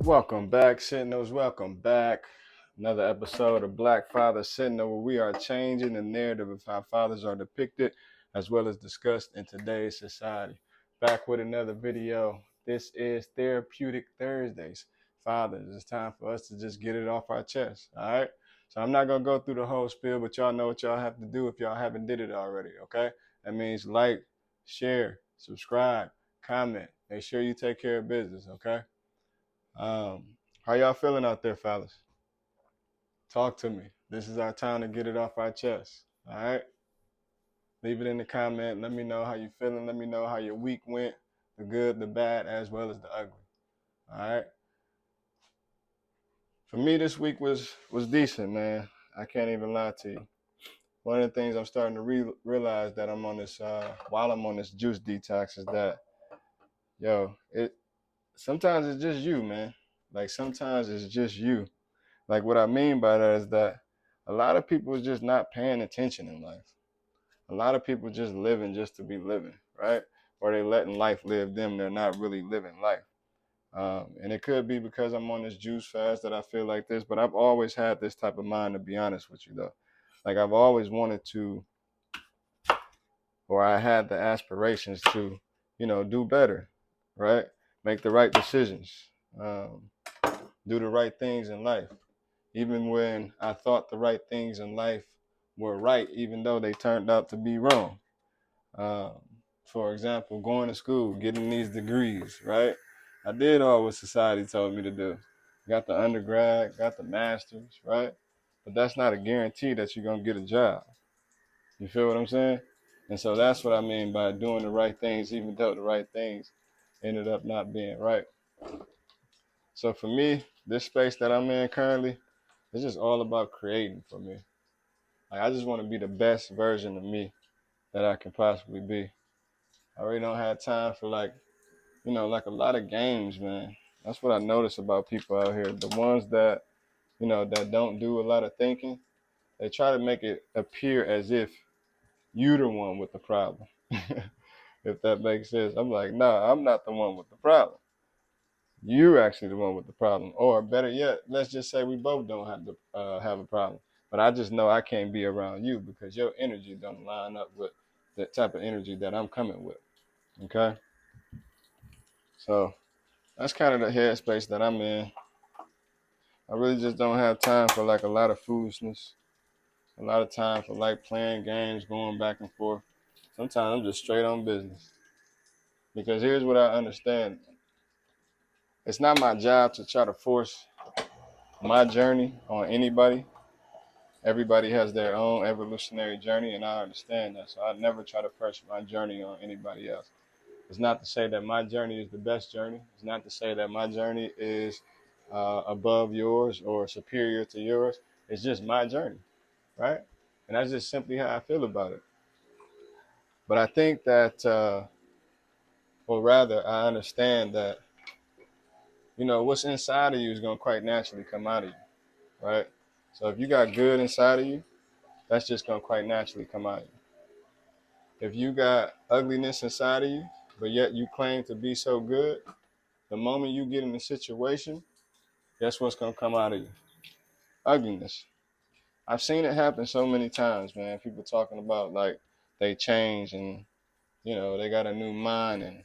Welcome back, Sentinels. Welcome back. Another episode of Black Father Sentinel, where we are changing the narrative of how fathers are depicted as well as discussed in today's society. Back with another video. This is Therapeutic Thursdays. Fathers, it's time for us to just get it off our chest. All right. So I'm not gonna go through the whole spiel, but y'all know what y'all have to do if y'all haven't did it already. Okay. That means like, share, subscribe, comment. Make sure you take care of business. Okay. Um, how y'all feeling out there, fellas? Talk to me. This is our time to get it off our chest. All right. Leave it in the comment. Let me know how you feeling. Let me know how your week went, the good, the bad, as well as the ugly. All right. For me, this week was decent, man. I can't even lie to you. One of the things I'm starting to realize that I'm on this while I'm on this juice detox is that it sometimes it's just you, man. Like sometimes it's just you. Like what I mean by that is that a lot of people is just not paying attention in life. A lot of people just living just to be living, right? Or they letting life live them. They're not really living life. And it could be because I'm on this juice fast that I feel like this, but I've always had this type of mind, to be honest with you, though. Like I've always wanted to, or I had the aspirations to, do better, right? Make the right decisions, um, do the right things in life. Even when I thought the right things in life were right, even though they turned out to be wrong. Um, for example, going to school, getting these degrees, right? I did all what society told me to do. Got the undergrad, got the master's, right? But that's not a guarantee that you're going to get a job. You feel what I'm saying? And so that's what I mean by doing the right things, even though the right things ended up not being right. So for me, this space that I'm in currently, it's just all about creating for me. Like I just want to be the best version of me that I can possibly be. I really don't have time for like a lot of games, man. That's what I notice about people out here. The ones that don't do a lot of thinking, they try to make it appear as if you the one with the problem. If that makes sense. I'm like, nah, I'm not the one with the problem. You're actually the one with the problem. Or better yet, let's just say we both don't have a problem. But I just know I can't be around you because your energy don't line up with the type of energy that I'm coming with. Okay? So that's kind of the headspace that I'm in. I really just don't have time for like a lot of foolishness, a lot of time for like playing games, going back and forth. Sometimes I'm just straight on business. Because here's what I understand. It's not my job to try to force my journey on anybody. Everybody has their own evolutionary journey, and I understand that. So I never try to push my journey on anybody else. It's not to say that my journey is the best journey. It's not to say that my journey is above yours or superior to yours. It's just my journey, right? And that's just simply how I feel about it. But I think that, or rather, I understand that, what's inside of you is going to quite naturally come out of you, right? So if you got good inside of you, that's just going to quite naturally come out of you. If you got ugliness inside of you, but yet you claim to be so good, the moment you get in a situation, guess what's going to come out of you? Ugliness. I've seen it happen so many times, man. People talking about like they change and, they got a new mind and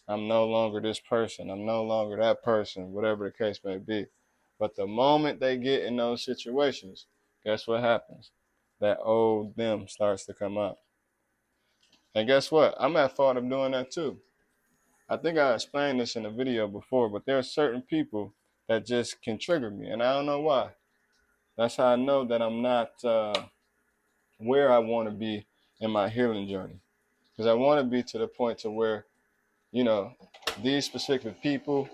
I'm no longer this person. I'm no longer that person, whatever the case may be. But the moment they get in those situations, guess what happens? That old them starts to come up. And guess what? I'm at fault of doing that too. I think I explained this in a video before, but there are certain people that just can trigger me, and I don't know why. That's how I know that I'm not where I want to be in my healing journey. Because I want to be to the point to where, you know, these specific people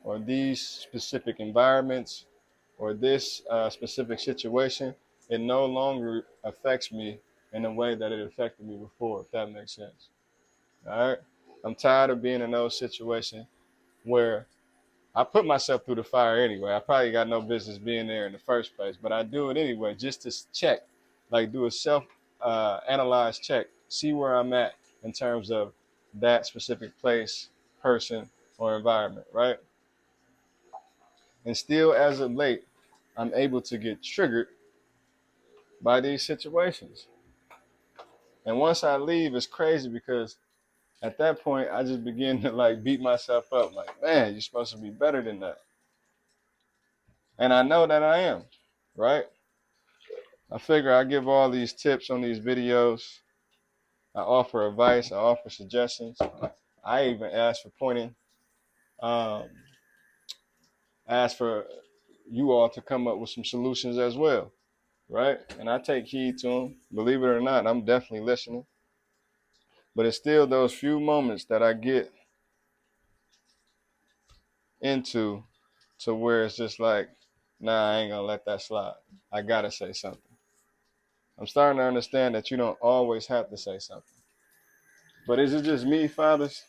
or these specific environments or this specific situation, it no longer affects me in the way that it affected me before, if that makes sense. All right? I'm tired of being in those situations where I put myself through the fire anyway. I probably got no business being there in the first place, but I do it anyway just to check, like do a self analyze check, see where I'm at in terms of that specific place, person, or environment, right? And still, as of late, I'm able to get triggered by these situations. And once I leave, it's crazy because at that point, I just begin to like beat myself up. Like, man, you're supposed to be better than that. And I know that I am, right? I figure I give all these tips on these videos. I offer advice. I offer suggestions. I even ask for pointing. Um, ask for you all to come up with some solutions as well, right? And I take heed to them. Believe it or not, I'm definitely listening. But it's still those few moments that I get into to where it's just like, nah, I ain't gonna let that slide. I gotta say something. I'm starting to understand that you don't always have to say something. But is it just me, fathers,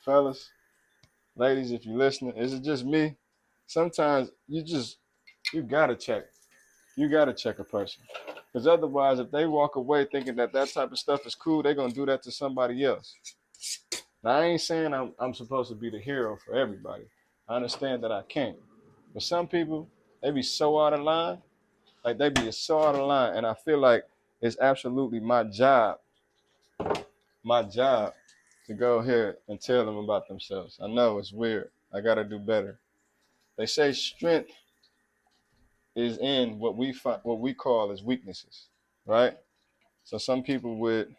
fellas, ladies, if you're listening, is it just me? Sometimes you gotta check. You gotta check a person. Because otherwise, if they walk away thinking that that type of stuff is cool, they're gonna do that to somebody else. Now, I ain't saying I'm supposed to be the hero for everybody. I understand that I can't. But some people, they be so out of line, like they be so out of line, and I feel like it's absolutely my job to go here and tell them about themselves. I know it's weird. I gotta do better. They say strength is in what we call as weaknesses, right? So some people would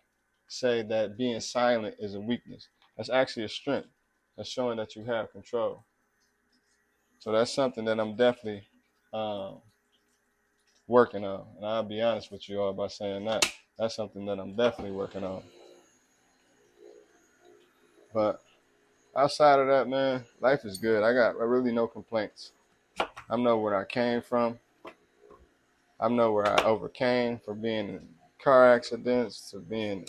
say that being silent is a weakness. That's actually a strength. That's showing that you have control. So that's something that I'm definitely um, working on. And I'll be honest with you all by saying that. That's something that I'm definitely working on. But outside of that, man, life is good. I got really no complaints. I know where I came from. I know where I overcame from being in car accidents to being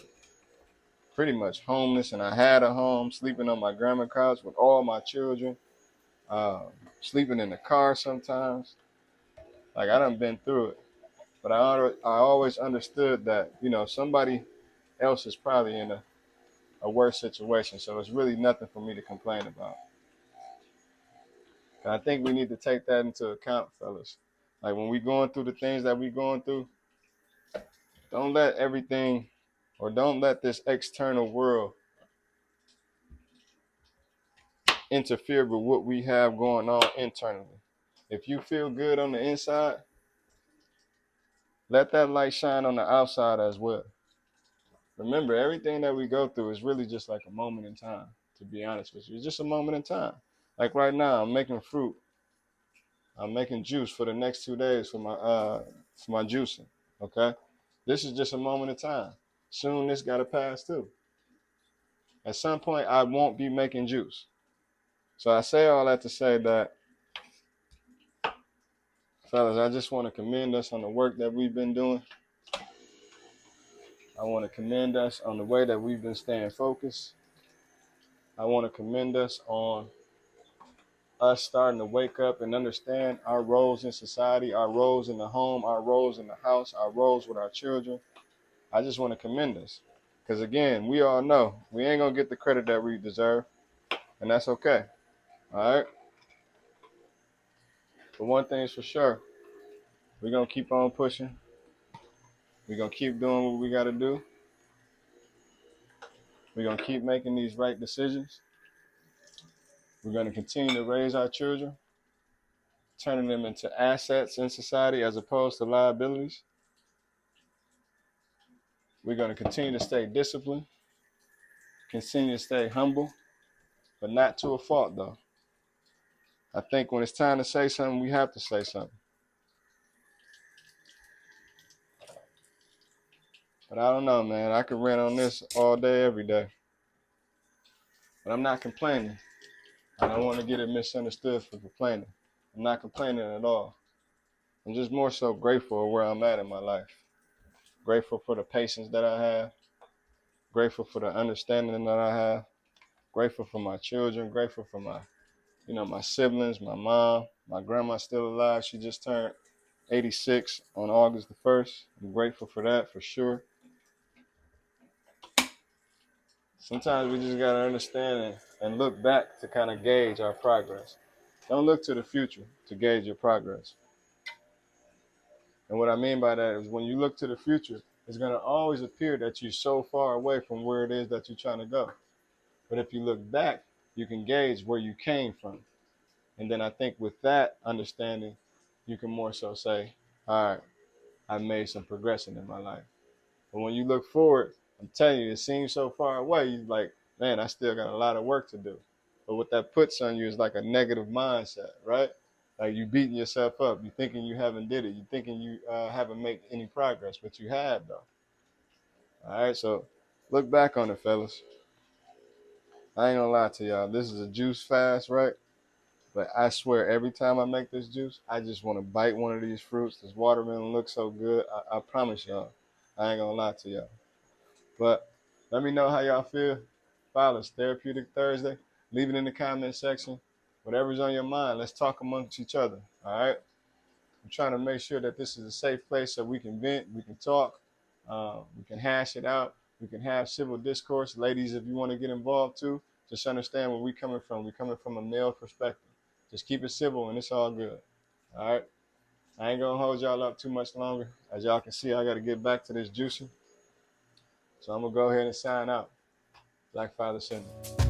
pretty much homeless. And I had a home, sleeping on my grandma's couch with all my children, uh, sleeping in the car sometimes. Like I done been through it. But I always understood that, somebody else is probably in a worse situation. So it's really nothing for me to complain about. And I think we need to take that into account, fellas. Like when we going through the things that we going through, don't let everything or don't let this external world interfere with what we have going on internally. If you feel good on the inside, let that light shine on the outside as well. Remember, everything that we go through is really just like a moment in time, to be honest with you. It's just a moment in time. Like right now, I'm making fruit. I'm making juice for the next 2 days for my juicing. Okay? This is just a moment in time. Soon this gotta pass too. At some point I won't be making juice. So I say all that to say that, fellas, I just want to commend us on the work that we've been doing. I want to commend us on the way that we've been staying focused. I want to commend us on us starting to wake up and understand our roles in society, our roles in the home, our roles in the house, our roles with our children. I just want to commend us. Because again, we all know we ain't going to get the credit that we deserve, and that's okay. All right? But one thing's for sure, we're going to keep on pushing. We're going to keep doing what we got to do. We're going to keep making these right decisions. We're going to continue to raise our children, turning them into assets in society as opposed to liabilities. We're going to continue to stay disciplined, continue to stay humble, but not to a fault, though. I think when it's time to say something, we have to say something. But I don't know, man. I could rant on this all day, every day. But I'm not complaining. I don't want to get it misunderstood for complaining. I'm not complaining at all. I'm just more so grateful for where I'm at in my life. Grateful for the patience that I have. Grateful for the understanding that I have. Grateful for my children. Grateful for my siblings, my mom. My grandma's still alive. She just turned 86 on August the 1st. I'm grateful for that, for sure. Sometimes we just got to understand and look back to kind of gauge our progress. Don't look to the future to gauge your progress. And what I mean by that is when you look to the future, it's going to always appear that you're so far away from where it is that you're trying to go. But if you look back, you can gauge where you came from. And then I think with that understanding, you can more so say, all right, I made some progression in my life. But when you look forward, I'm telling you, it seems so far away. You're like, man, I still got a lot of work to do. But what that puts on you is like a negative mindset, right? Like you beating yourself up. You thinking you haven't did it. You thinking you haven't made any progress, but you have though. All right, so look back on it, fellas. I ain't gonna lie to y'all. This is a juice fast, right? But I swear, every time I make this juice, I just want to bite one of these fruits. This watermelon looks so good. I promise y'all. I ain't gonna lie to y'all. But let me know how y'all feel. Follow us, Therapeutic Thursday. Leave it in the comment section. Whatever's on your mind, let's talk amongst each other. All right. I'm trying to make sure that this is a safe place so we can vent, we can talk, we can hash it out, we can have civil discourse. Ladies, if you want to get involved too, just understand where we're coming from. We're coming from a male perspective. Just keep it civil and it's all good. All right. I ain't gonna hold y'all up too much longer. As y'all can see, I gotta get back to this juicing. So I'm gonna go ahead and sign out. Black Father Syndrome.